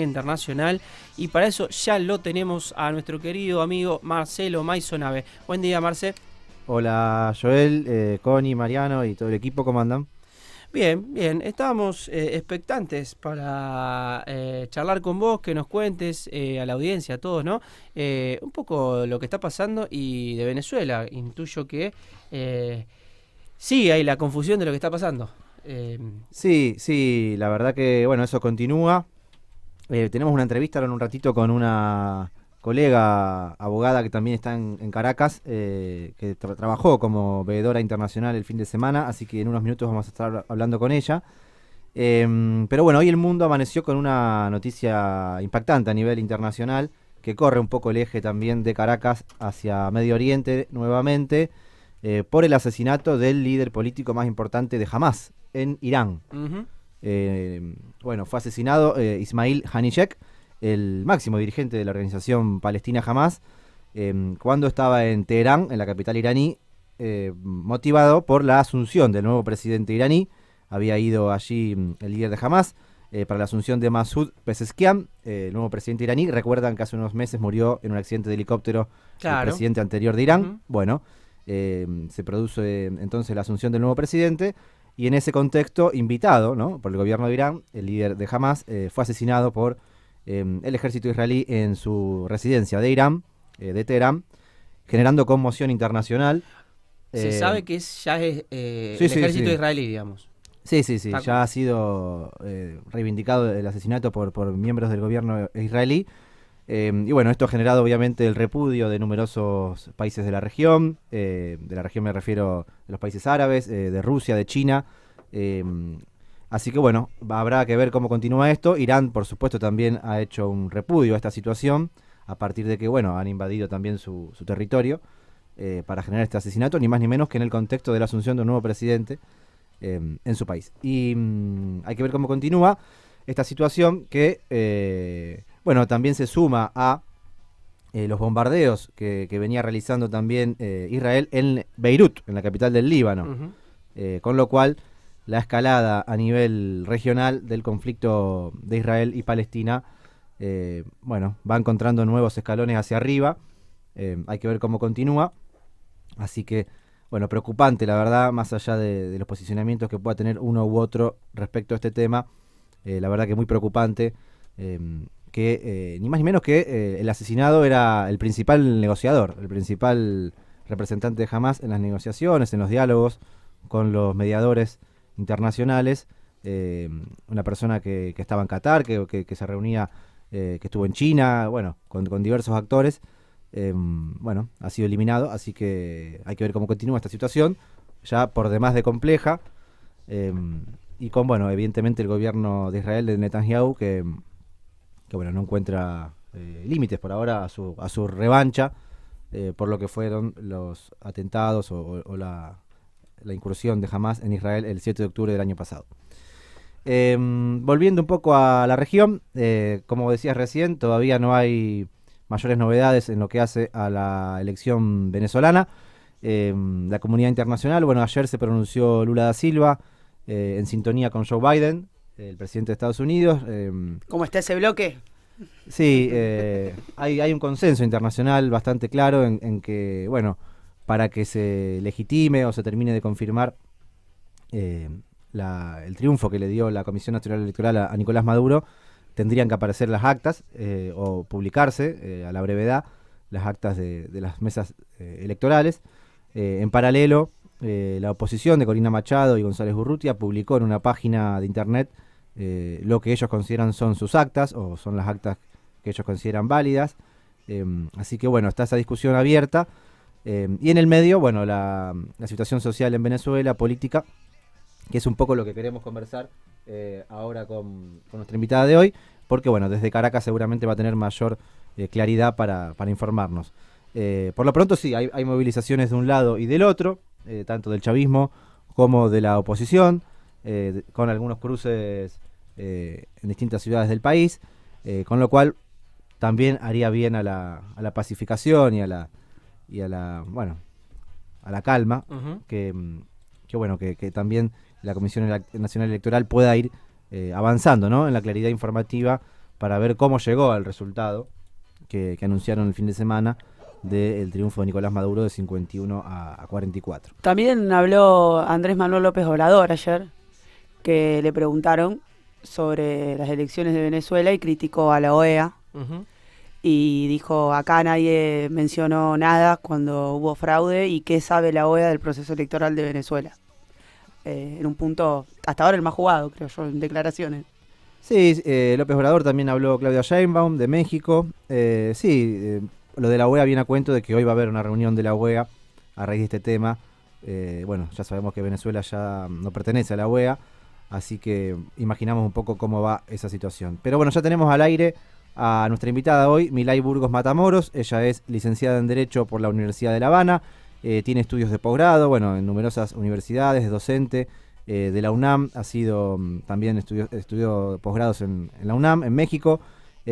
internacional, y para eso ya lo tenemos a nuestro querido amigo Marcelo Maisonave. Buen día, Marce. Hola Joel, Connie, Mariano y todo el equipo, ¿cómo andan? Bien, bien, estábamos expectantes para charlar con vos, que nos cuentes a la audiencia, a todos, ¿no? Un poco lo que está pasando y de Venezuela. Intuyo que sí hay la confusión de lo que está pasando. Eh, Sí, sí, la verdad que bueno, eso continúa. Tenemos una entrevista ahora en un ratito con una colega abogada que también está en Caracas, que trabajó como veedora internacional el fin de semana, así que en unos minutos vamos a estar hablando con ella. Pero bueno, hoy el mundo amaneció con una noticia impactante a nivel internacional, que corre un poco el eje también de Caracas hacia Medio Oriente nuevamente, por el asesinato del líder político más importante de Hamas en Irán. ujú. Bueno, fue asesinado Ismail Haniyeh, el máximo dirigente de la organización palestina Hamas, cuando estaba en Teherán, en la capital iraní, motivado por la asunción del nuevo presidente iraní. Había ido allí el líder de Hamas para la asunción de Masoud Pezeshkian, el nuevo presidente iraní. Recuerdan que hace unos meses murió en un accidente de helicóptero el Claro. presidente anterior de Irán. Ujú. Bueno, se produce entonces la asunción del nuevo presidente. Y en ese contexto, invitado, ¿no?, por el gobierno de Irán, el líder de Hamas fue asesinado por el ejército israelí en su residencia de Irán, de Teherán, generando conmoción internacional. Se Eh, sabe que ya es sí, el sí, ejército sí. israelí, digamos. Sí, sí, sí. Está- Ya ha sido reivindicado el asesinato por miembros del gobierno israelí. Y bueno, esto ha generado obviamente el repudio de numerosos países de la región me refiero de los países árabes, de Rusia, de China. eh, Así que bueno, habrá que ver cómo continúa esto. Irán, por supuesto, también ha hecho un repudio a esta situación, a partir de que, bueno, han invadido también su territorio para generar este asesinato, ni más ni menos que en el contexto de la asunción de un nuevo presidente en su país. Y hay que ver cómo continúa esta situación que, bueno, también se suma a los bombardeos que venía realizando también Israel en Beirut, en la capital del Líbano. Ujú. Con lo cual, la escalada a nivel regional del conflicto de Israel y Palestina, bueno, va encontrando nuevos escalones hacia arriba. Hay que ver cómo continúa. Así que, bueno, preocupante, la verdad, más allá de los posicionamientos que pueda tener uno u otro respecto a este tema. La verdad que muy preocupante. eh, que ni más ni menos que el asesinado era el principal negociador, el principal representante de Hamas en las negociaciones, en los diálogos con los mediadores internacionales. Una persona que estaba en Qatar, que se reunía, que estuvo en China, bueno, con diversos actores. Bueno, ha sido eliminado, así que hay que ver cómo continúa esta situación, ya por demás de compleja, eh, y con, bueno, evidentemente el gobierno de Israel, de Netanyahu, que bueno, no encuentra límites por ahora a su revancha por lo que fueron los atentados o la incursión de Hamas en Israel el 7 de octubre del año pasado. Volviendo un poco a la región, como decías recién, todavía no hay mayores novedades en lo que hace a la elección venezolana. La comunidad internacional, bueno, ayer se pronunció Lula da Silva en sintonía con Joe Biden, el presidente de Estados Unidos. ¿Cómo está ese bloque? Sí, hay un consenso internacional bastante claro en que, bueno, para que se legitime o se termine de confirmar eh, el triunfo que le dio la Comisión Nacional Electoral a Nicolás Maduro, tendrían que aparecer las actas o publicarse a la brevedad las actas de las mesas electorales. En paralelo, la oposición de Corina Machado y González Urrutia publicó en una página de internet lo que ellos consideran son sus actas o son las actas que ellos consideran válidas. Así que bueno, está esa discusión abierta. Y en el medio, bueno, la situación social en Venezuela, política, que es un poco lo que queremos conversar ahora con nuestra invitada de hoy, porque bueno, desde Caracas seguramente va a tener mayor claridad para informarnos. Por lo pronto sí, hay movilizaciones de un lado y del otro, tanto del chavismo como de la oposición, con algunos cruces en distintas ciudades del país, con lo cual también haría bien a la pacificación bueno, a la calma, Ujú. que bueno, que también la Comisión Nacional Electoral pueda ir avanzando, ¿no?, en la claridad informativa para ver cómo llegó al resultado que anunciaron el fin de semana del triunfo de Nicolás Maduro de 51 a 44. También habló Andrés Manuel López Obrador ayer, que le preguntaron sobre las elecciones de Venezuela y criticó a la OEA. Ujú. Y dijo, acá nadie mencionó nada cuando hubo fraude y qué sabe la OEA del proceso electoral de Venezuela. En un punto, hasta ahora el más jugado, creo yo, en declaraciones. Sí, López Obrador también habló Claudia Sheinbaum de México. Lo de la OEA viene a cuento de que hoy va a haber una reunión de la OEA a raíz de este tema. Bueno, ya sabemos que Venezuela ya no pertenece a la OEA, así que imaginamos un poco cómo va esa situación. Pero bueno, ya tenemos al aire a nuestra invitada hoy, Milay Burgos Matamoros. Ella es licenciada en Derecho por la Universidad de La Habana, tiene estudios de posgrado, bueno, en numerosas universidades, es docente de la UNAM, ha sido también estudió posgrados en la UNAM, en México,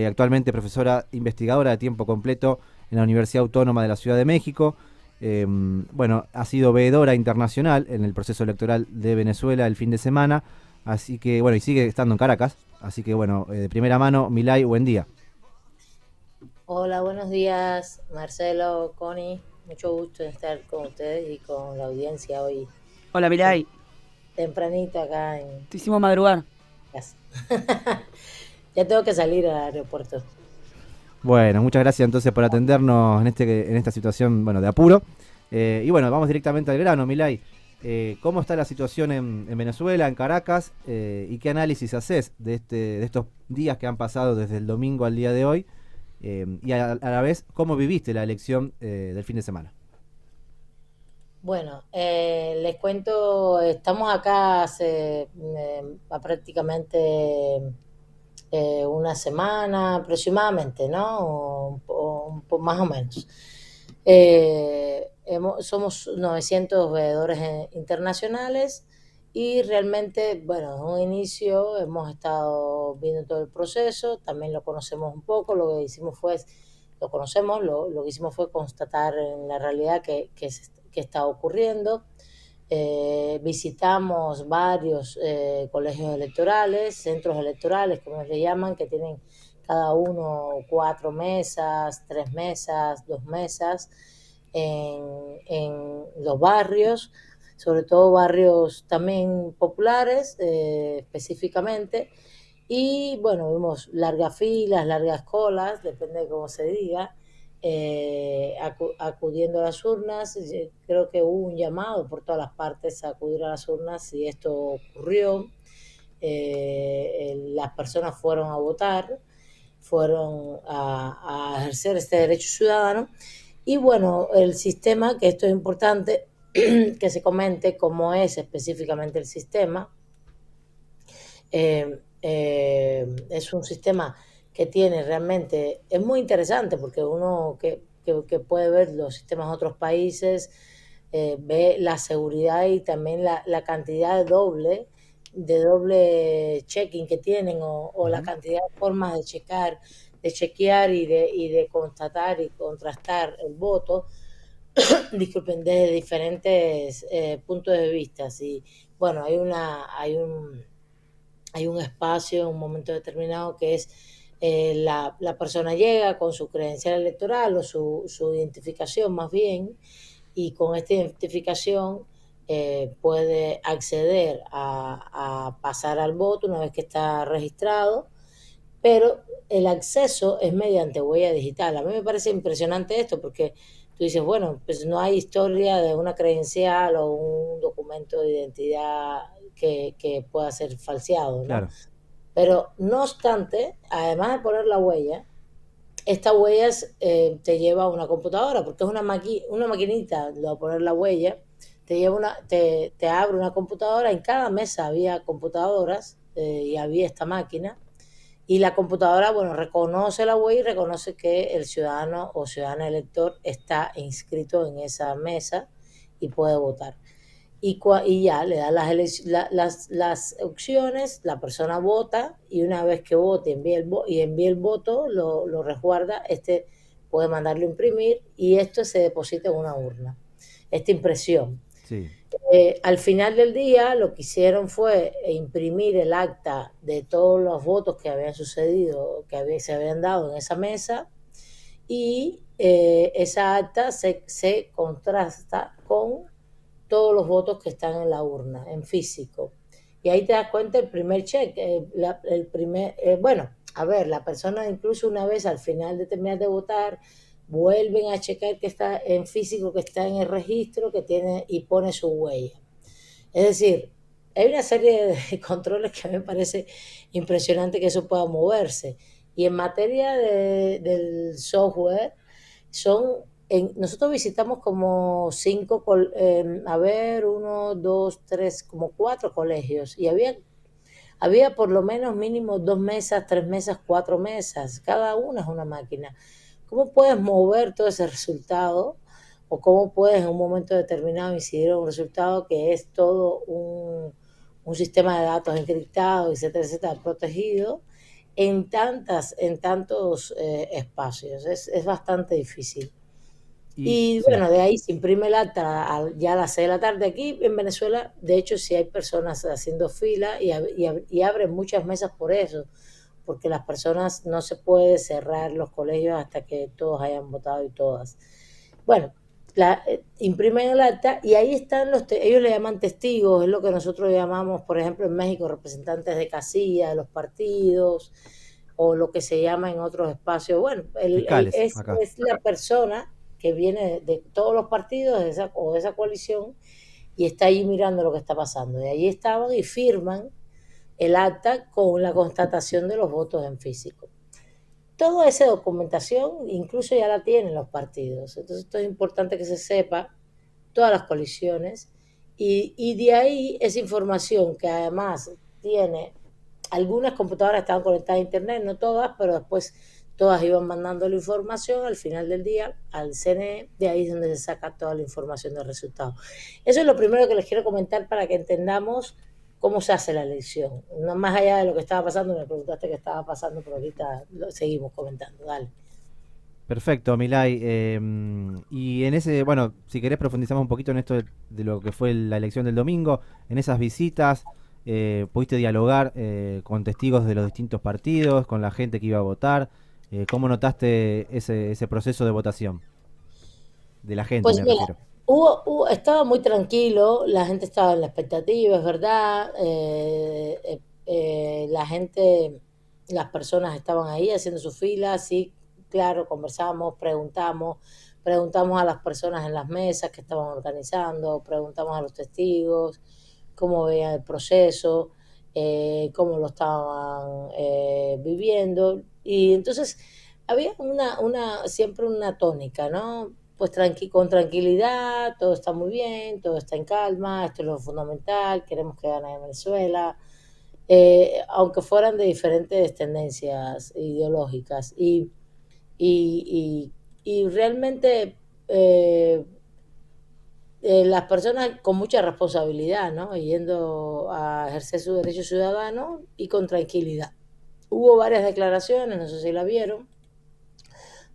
actualmente profesora investigadora de tiempo completo en la Universidad Autónoma de la Ciudad de México. Bueno, ha sido veedora internacional en el proceso electoral de Venezuela el fin de semana, así que, bueno, y sigue estando en Caracas, así que, bueno, de primera mano, Milay, buen día. Hola, buenos días, Marcelo, Connie. Mucho gusto de estar con ustedes y con la audiencia hoy Hola, Milay, tempranito acá en te hicimos madrugar. casa. Ya tengo que salir al aeropuerto. Bueno, muchas gracias entonces por atendernos en esta situación, bueno, de apuro. Y bueno, vamos directamente al grano, Milay. ¿Cómo está la situación en Venezuela, en Caracas? ¿Y qué análisis haces de estos días que han pasado desde el domingo al día de hoy? Y a la vez, ¿cómo viviste la elección del fin de semana? Bueno, les cuento, estamos acá hace prácticamente una semana aproximadamente, ¿no? Más o menos. Somos 900 veedores internacionales y realmente, bueno, en un inicio hemos estado viendo todo el proceso, también lo conocemos un poco, lo que hicimos fue, lo conocemos, lo que hicimos fue constatar en la realidad que está ocurriendo. Visitamos varios colegios electorales, centros electorales, como le llaman, que tienen cada uno 4 mesas, 3 mesas, 2 mesas en los barrios, sobre todo barrios también populares específicamente. Y bueno, vimos largas filas, largas colas, depende de cómo se diga, acudiendo a las urnas. Creo que hubo un llamado por todas las partes a acudir a las urnas y esto ocurrió. Las personas fueron a votar, fueron a ejercer este derecho ciudadano. Y bueno, el sistema, que esto es importante que se comente cómo es específicamente el sistema. Es un sistema que tiene realmente, es muy interesante porque uno que puede ver los sistemas de otros países, ve la seguridad y también la cantidad de doble checking que tienen o la cantidad de formas de chequear y de constatar y contrastar el voto, disculpen, desde diferentes puntos de vista. Y bueno, hay un espacio en un momento determinado que es la persona llega con su credencial electoral o su identificación más bien, y con esta identificación puede acceder a pasar al voto una vez que está registrado, pero el acceso es mediante huella digital. A mí me parece impresionante esto porque tú dices, bueno, pues no hay historia de una credencial o un documento de identidad que pueda ser falseado, ¿no? Claro. Pero no obstante, además de poner la huella, esta huella te lleva a una computadora, porque es una maquinita, lo de poner la huella, te abre una computadora. En cada mesa había computadoras y había esta máquina. Y la computadora, bueno, reconoce la huella y reconoce que el ciudadano o ciudadana elector está inscrito en esa mesa y puede votar. Y ya le da las opciones, la persona vota y una vez que vote envíe el voto, lo resguarda, puede mandarlo a imprimir y esto se deposita en una urna, esta impresión. Sí. Al final del día lo que hicieron fue imprimir el acta de todos los votos que habían sucedido, se habían dado en esa mesa, y esa acta se contrasta con todos los votos que están en la urna, en físico. Y ahí te das cuenta el primer check, bueno, a ver, la persona incluso una vez al final de terminar de votar, vuelven a checar que está en físico, que está en el registro, que tiene y pone su huella. Es decir, hay una serie de controles que a mí me parece impresionante que eso pueda moverse. Y en materia del software, nosotros visitamos como a ver, uno, dos, tres, como 4 colegios. Y había por lo menos mínimo 2 mesas, 3 mesas, 4 mesas. Cada una es una máquina. ¿Cómo puedes mover todo ese resultado? ¿O cómo puedes en un momento determinado incidir en un resultado que es todo un sistema de datos encriptado, etcétera, etcétera, protegido en tantos espacios? Es bastante difícil. Y Y sí. bueno, de ahí se imprime el acta ya a las 6 de la tarde. Aquí en Venezuela, de hecho, sí hay personas haciendo fila y abren muchas mesas por eso, porque las personas no se puede cerrar los colegios hasta que todos hayan votado y todas. Bueno, imprimen el acta y ahí están ellos le llaman testigos, es lo que nosotros llamamos, por ejemplo, en México, representantes de casilla, de los partidos, o lo que se llama en otros espacios. Bueno, Fiscales, acá. es la persona que viene de todos los partidos o de esa coalición y está ahí mirando lo que está pasando. Y ahí estaban y firman el acta con la constatación de los votos en físico. Toda esa documentación incluso ya la tienen los partidos. Entonces esto es importante que se sepa, todas las coaliciones, y de ahí esa información que además tiene, algunas computadoras estaban conectadas a internet, no todas, pero después todas iban mandando la información al final del día al CNE, de ahí es donde se saca toda la información del resultado. Eso es lo primero que les quiero comentar para que entendamos cómo se hace la elección. No más allá de lo que estaba pasando, me preguntaste qué estaba pasando, pero ahorita lo seguimos comentando. Dale. Perfecto, Milay. Y en ese, bueno, si querés profundizamos un poquito en esto de lo que fue la elección del domingo, en esas visitas, pudiste dialogar con testigos de los distintos partidos, con la gente que iba a votar. ¿Cómo notaste ese proceso de votación? De la gente, Pues me mira, refiero. estaba muy tranquilo, la gente estaba en la expectativa, es verdad. La gente, las personas estaban ahí haciendo su fila, sí, claro, conversamos, preguntamos a las personas en las mesas que estaban organizando, preguntamos a los testigos cómo veían el proceso, cómo lo estaban viviendo. Y entonces había siempre una tónica, ¿no? Pues con tranquilidad, todo está muy bien, todo está en calma, esto es lo fundamental, queremos que gane Venezuela, aunque fueran de diferentes tendencias ideológicas. Y realmente las personas con mucha responsabilidad, ¿no? Yendo a ejercer su derecho ciudadano y con tranquilidad. Hubo varias declaraciones, no sé si la vieron,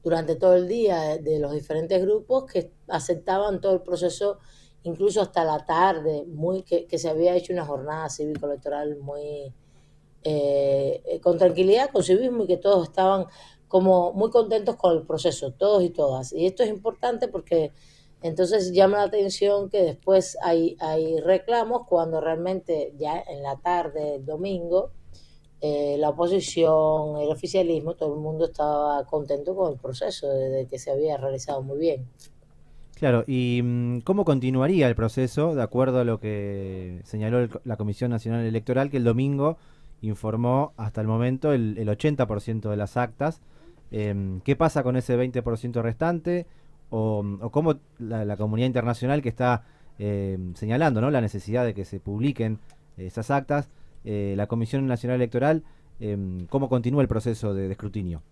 durante todo el día de los diferentes grupos que aceptaban todo el proceso, incluso hasta la tarde, que se había hecho una jornada cívico-electoral muy con tranquilidad, con civismo, y que todos estaban como muy contentos con el proceso, todos y todas. Y esto es importante porque entonces llama la atención que después hay reclamos cuando realmente ya en la tarde, el domingo, la oposición, el oficialismo, todo el mundo estaba contento con el proceso, de que se había realizado muy bien. Claro, y ¿cómo continuaría el proceso de acuerdo a lo que señaló la Comisión Nacional Electoral, que el domingo informó hasta el momento el 80% de las actas? ¿Qué pasa con ese 20% restante? ¿O cómo la comunidad internacional que está señalando, ¿no?, la necesidad de que se publiquen esas actas, la Comisión Nacional Electoral, cómo continúa el proceso de escrutinio?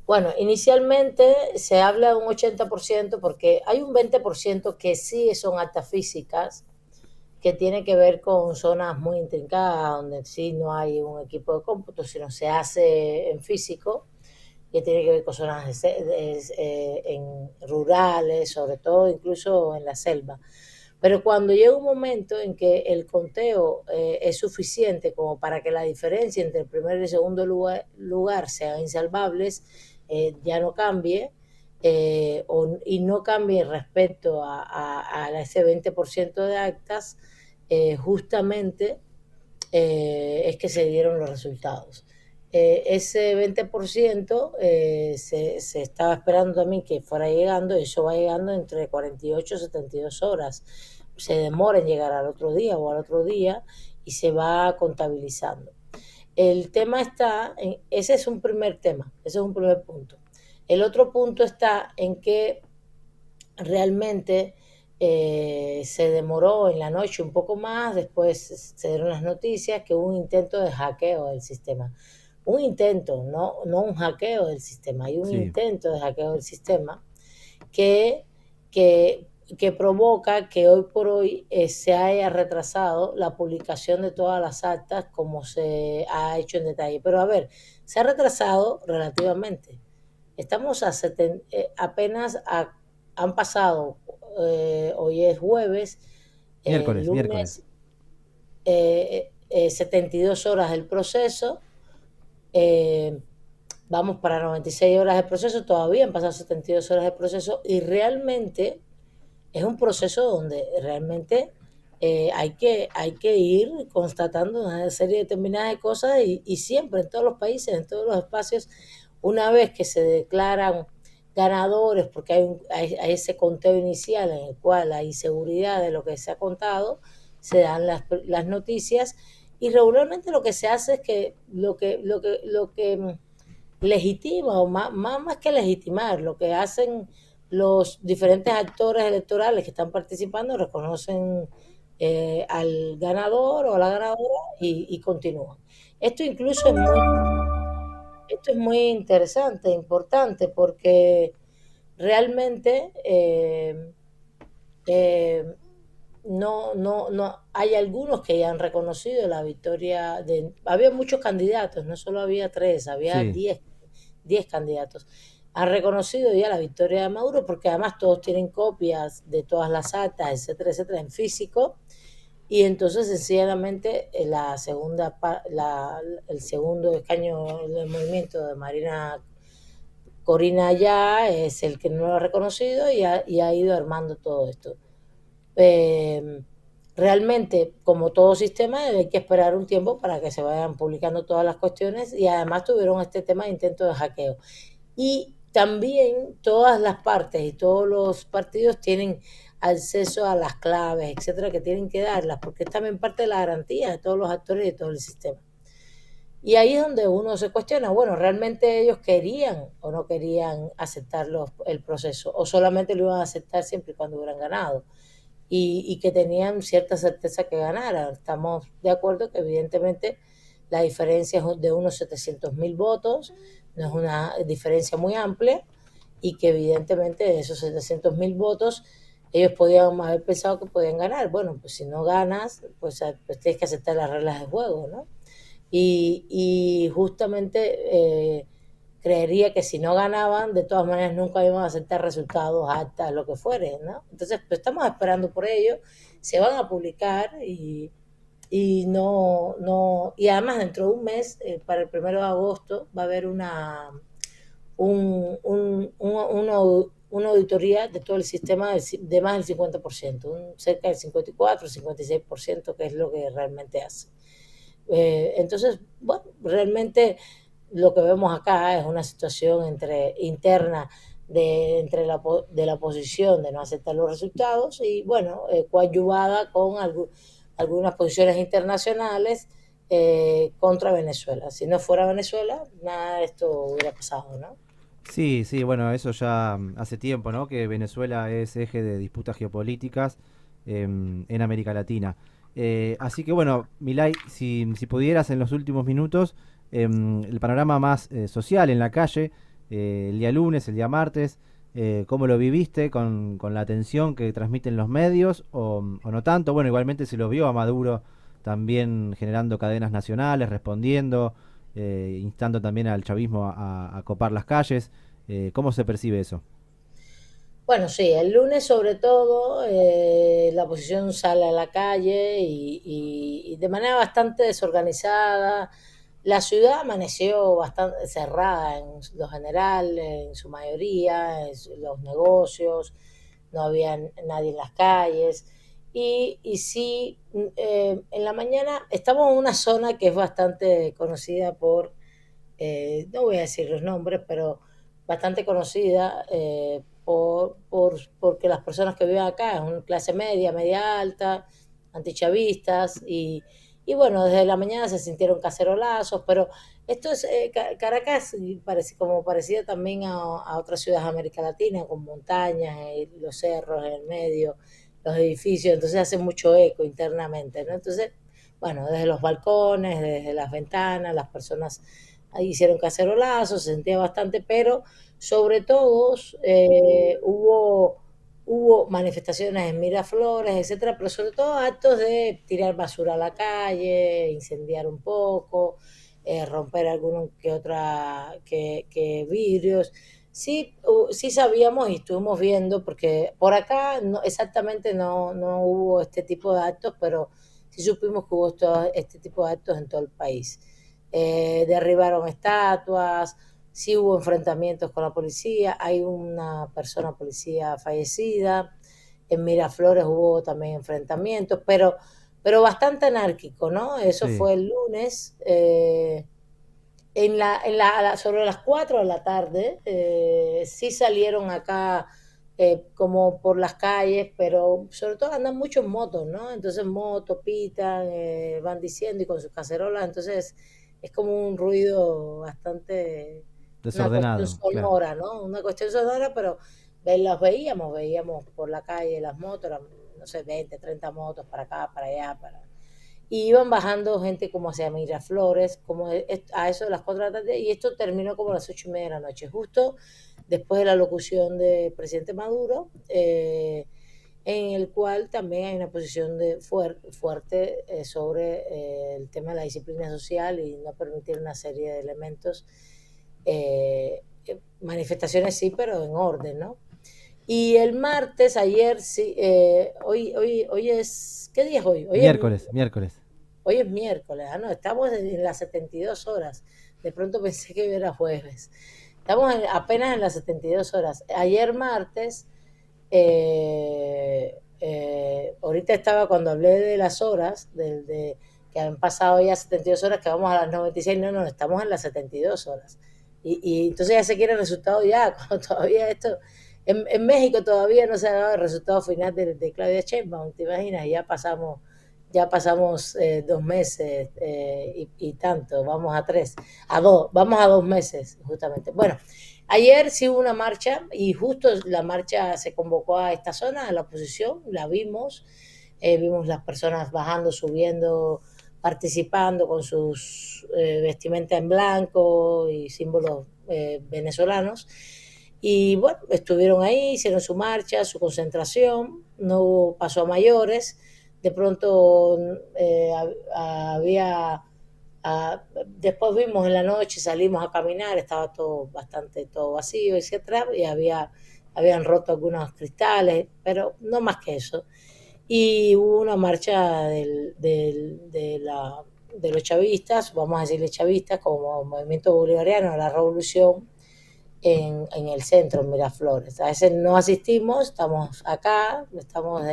Bueno, inicialmente se habla de un 80% porque hay un 20% que sí son actas físicas, que tiene que ver con zonas muy intrincadas, donde sí no hay un equipo de cómputo, sino se hace en físico, que tiene que ver con zonas en rurales, sobre todo incluso en la selva. Pero cuando llega un momento en que el conteo es suficiente como para que la diferencia entre el primer y el segundo lugar sean insalvables, ya no cambie, y no cambie respecto a ese 20% de actas, justamente es que se dieron los resultados. Ese 20% se estaba esperando también que fuera llegando, y eso va llegando entre 48 y 72 horas. Se demora en llegar al otro día o al otro día y se va contabilizando. El tema está, ese es un primer tema, ese es un primer punto. El otro punto está en que realmente se demoró en la noche un poco más, después se dieron las noticias que hubo un intento de hackeo del sistema. Un intento, no un hackeo del sistema, hay un Sí. intento de hackeo del sistema que, que, que provoca que hoy por hoy se haya retrasado la publicación de todas las actas como se ha hecho en detalle. Pero a ver, se ha retrasado relativamente. Estamos apenas han pasado, hoy es jueves, Miércoles. lunes, 72 horas del proceso, eh, vamos para 96 horas de proceso, todavía han pasado 72 horas de proceso y realmente es un proceso donde realmente hay que ir constatando una serie determinada de cosas y siempre en todos los países, en todos los espacios, una vez que se declaran ganadores, porque hay ese conteo inicial en el cual hay seguridad de lo que se ha contado, se dan las noticias y regularmente lo que se hace es que lo que legitima, o más que legitimar, lo que hacen los diferentes actores electorales que están participando, reconocen al ganador o a la ganadora y continúan. Esto incluso esto es muy interesante, importante, porque realmente eh, no, hay algunos que ya han reconocido la victoria había muchos candidatos, no solo había tres, había Sí. 10 candidatos. Han reconocido ya la victoria de Maduro porque además todos tienen copias de todas las actas, etcétera, etcétera, en físico. Y entonces sencillamente el segundo escaño del movimiento de Marina Corina ya es el que no lo ha reconocido y ha ido armando todo esto. Eh, Realmente, como todo sistema, hay que esperar un tiempo para que se vayan publicando todas las cuestiones y además tuvieron este tema de intento de hackeo. Y también todas las partes y todos los partidos tienen acceso a las claves, etcétera, que tienen que darlas, porque es también parte de la garantía de todos los actores y de todo el sistema. Y ahí es donde uno se cuestiona, bueno, ¿realmente ellos querían o no querían aceptar el proceso? ¿O solamente lo iban a aceptar siempre y cuando hubieran ganado? Y que tenían cierta certeza que ganaran. Estamos de acuerdo que evidentemente la diferencia es de unos 700.000 votos, no es una diferencia muy amplia, y que evidentemente de esos 700.000 votos ellos podían haber pensado que podían ganar. Bueno, pues si no ganas, pues tienes que aceptar las reglas del juego, ¿no? Y justamente creería que si no ganaban, de todas maneras nunca iban a aceptar resultados, actas, lo que fuere, ¿no? Entonces, pues estamos esperando por ello, se van a publicar y además dentro de un mes, para el 1 de agosto, va a haber una auditoría de todo el sistema de más del 50%, cerca del 54, 56%, que es lo que realmente hace. Entonces, bueno, realmente lo que vemos acá es una situación interna de la oposición de no aceptar los resultados y, bueno, coadyuvada con algunas posiciones internacionales contra Venezuela. Si no fuera Venezuela, nada de esto hubiera pasado, ¿no? Sí, sí, bueno, eso ya hace tiempo, ¿no? Que Venezuela es eje de disputas geopolíticas en América Latina. Así que bueno, Milay, si pudieras en los últimos minutos, el panorama más social en la calle, el día lunes, el día martes, ¿cómo lo viviste con la atención que transmiten los medios o no tanto? Bueno, igualmente se lo vio a Maduro también generando cadenas nacionales, respondiendo, instando también al chavismo a copar las calles. ¿Cómo se percibe eso? Bueno, sí, el lunes sobre todo la oposición sale a la calle y de manera bastante desorganizada. La ciudad amaneció bastante cerrada en lo general, en su mayoría, los negocios, no había nadie en las calles. Y sí, en la mañana estamos en una zona que es bastante conocida por, no voy a decir los nombres, pero bastante conocida porque las personas que viven acá es una clase media, media alta, antichavistas, y bueno, desde la mañana se sintieron cacerolazos, pero esto es, Caracas parece, como parecida también a otras ciudades de América Latina, con montañas, los cerros en el medio, los edificios, entonces hace mucho eco internamente, ¿no? Entonces, bueno, desde los balcones, desde las ventanas, las personas ahí hicieron cacerolazos, se sentía bastante, pero sobre todo hubo manifestaciones en Miraflores, etcétera, pero sobre todo actos de tirar basura a la calle, incendiar un poco, romper algunos que vidrios. Sí, sí sabíamos y estuvimos viendo, porque por acá exactamente no hubo este tipo de actos, pero sí supimos que hubo este tipo de actos en todo el país. Derribaron estatuas, sí hubo enfrentamientos con la policía, hay una persona policía fallecida, en Miraflores hubo también enfrentamientos, pero bastante anárquico, ¿no? Eso Sí. fue el lunes. Sobre las 4 de la tarde, sí salieron acá como por las calles, pero sobre todo andan mucho en motos, ¿no? Entonces motos, pitan, van diciendo y con sus cacerolas, entonces es como un ruido bastante, una cuestión Desordenado, claro. sonora, ¿no? Una cuestión sonora, pero los veíamos por la calle las motos, eran, no sé, 20, 30 motos para acá, para allá, y iban bajando gente como hacia Miraflores, como a eso de las 4 de la tarde, y esto terminó como a las 8:30 de la noche, justo después de la locución del presidente Maduro, en el cual también hay una posición fuerte sobre el tema de la disciplina social y no permitir una serie de elementos, manifestaciones sí, pero en orden, ¿no? Y el martes, ayer, sí, hoy es, ¿qué día es hoy? Miércoles. Hoy es miércoles, no, estamos en las 72 horas. De pronto pensé que hoy era jueves. Estamos apenas en las 72 horas. Ayer martes, ahorita estaba cuando hablé de las horas, que han pasado ya 72 horas, que vamos a las 96, no, estamos en las 72 horas. Y entonces ya se quiere el resultado ya, cuando todavía esto... En México todavía no se ha dado el resultado final de Claudia Sheinbaum, ¿te imaginas? Ya pasamos 2 meses y tanto, vamos a 3, vamos a 2 meses justamente. Bueno, ayer sí hubo una marcha y justo la marcha se convocó a esta zona, a la oposición, la vimos las personas bajando, subiendo, participando con sus vestimentas en blanco y símbolos venezolanos. Y bueno, estuvieron ahí, hicieron su marcha, su concentración, no hubo paso a mayores. De pronto había, después vimos en la noche, salimos a caminar, estaba todo vacío, etcétera, y habían roto algunos cristales, pero no más que eso. Y hubo una marcha de los chavistas, vamos a decirle chavistas, como movimiento bolivariano de la revolución, en el centro, en Miraflores. A veces no asistimos, estamos acá, estamos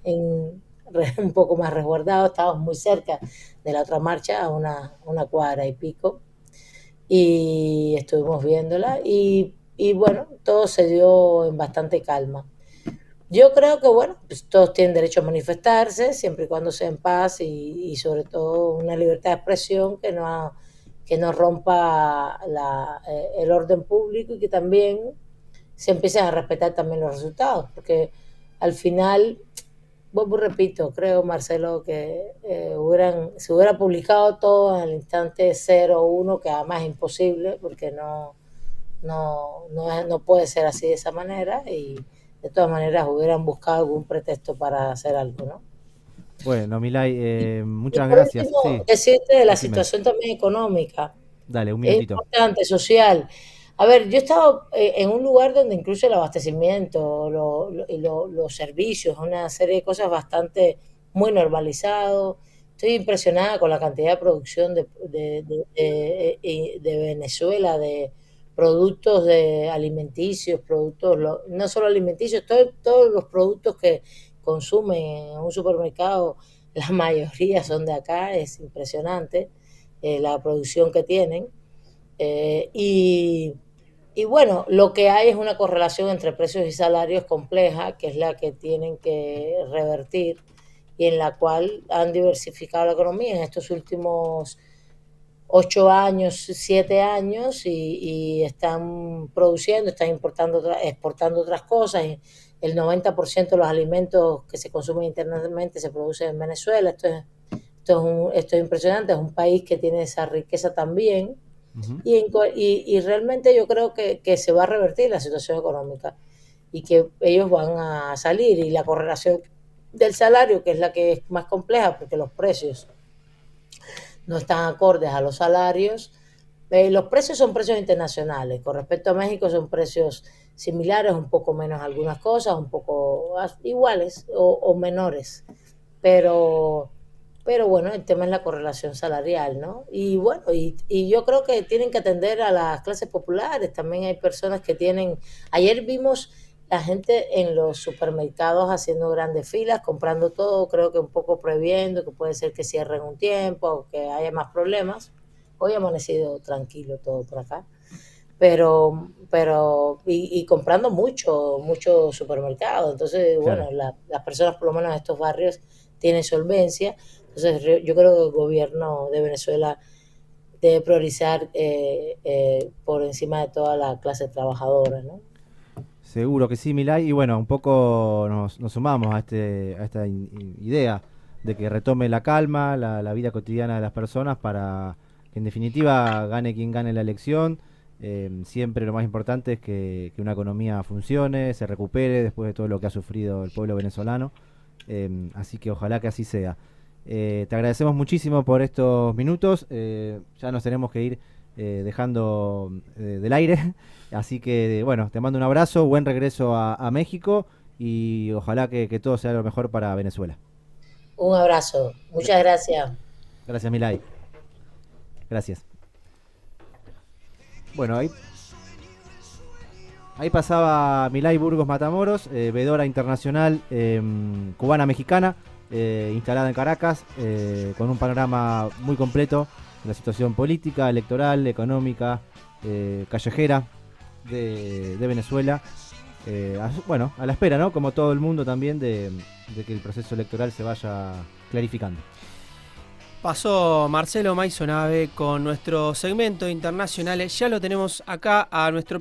un poco más resguardados, estamos muy cerca de la otra marcha, a una cuadra y pico, y estuvimos viéndola, y bueno, todo se dio en bastante calma. Yo creo que, bueno, pues todos tienen derecho a manifestarse, siempre y cuando sea en paz y sobre todo una libertad de expresión que no rompa el orden público y que también se empiecen a respetar también los resultados, porque al final, vuelvo y repito, creo, Marcelo, que se hubiera publicado todo en el instante 0 o 1, que además es imposible, porque no puede ser así de esa manera, y de todas maneras hubieran buscado algún pretexto para hacer algo, ¿no? Bueno, Milay, Y muchas por gracias. último, Sí, decirte de la decime. situación también económica, Dale, un es minutito. importante, social. A ver, yo he estado en un lugar donde incluso el abastecimiento, los servicios, una serie de cosas bastante muy normalizado. Estoy impresionada con la cantidad de producción de Venezuela, de productos de alimenticios, productos, no solo alimenticios, todos los productos que consumen en un supermercado, la mayoría son de acá, es impresionante la producción que tienen. Eh, y, y bueno, lo que hay es una correlación entre precios y salarios compleja, que es la que tienen que revertir y en la cual han diversificado la economía en estos últimos 8 años, 7 años y están produciendo, están exportando otras cosas. El 90% de los alimentos que se consumen internamente se producen en Venezuela. Esto es impresionante, es un país que tiene esa riqueza también Ujú. y realmente yo creo que se va a revertir la situación económica y que ellos van a salir y la correlación del salario, que es la que es más compleja porque los precios no están acordes a los salarios. Los precios son precios internacionales, con respecto a México son precios similares, un poco menos algunas cosas, un poco iguales o menores, pero bueno, el tema es la correlación salarial, ¿no? Y bueno, y yo creo que tienen que atender a las clases populares. También hay personas que tienen. Ayer vimos la gente en los supermercados haciendo grandes filas, comprando todo, creo que un poco previendo que puede ser que cierren un tiempo o que haya más problemas. Hoy ha amanecido tranquilo todo por acá, y comprando mucho supermercado. Entonces, Claro. bueno, las personas por lo menos de estos barrios tienen solvencia. Entonces, yo creo que el gobierno de Venezuela debe priorizar por encima de toda la clase trabajadora, ¿no? Seguro que sí, Milay. Y bueno, un poco nos sumamos a esta idea de que retome la calma, la vida cotidiana de las personas para que en definitiva gane quien gane la elección. Siempre lo más importante es que una economía funcione, se recupere después de todo lo que ha sufrido el pueblo venezolano. Así que ojalá que así sea. Te agradecemos muchísimo por estos minutos. Ya nos tenemos que ir dejando del aire. Así que, bueno, te mando un abrazo, buen regreso a México y ojalá que todo sea lo mejor para Venezuela. Un abrazo. Muchas gracias. Gracias, Milay. Gracias. Bueno, ahí pasaba Milay Burgos Matamoros, vedora internacional cubana-mexicana, instalada en Caracas, con un panorama muy completo de la situación política, electoral, económica, callejera de Venezuela. Bueno, a la espera, ¿no? Como todo el mundo también, de que el proceso electoral se vaya clarificando. Pasó Marcelo Maisonave con nuestro segmento internacionales. Ya lo tenemos acá a nuestro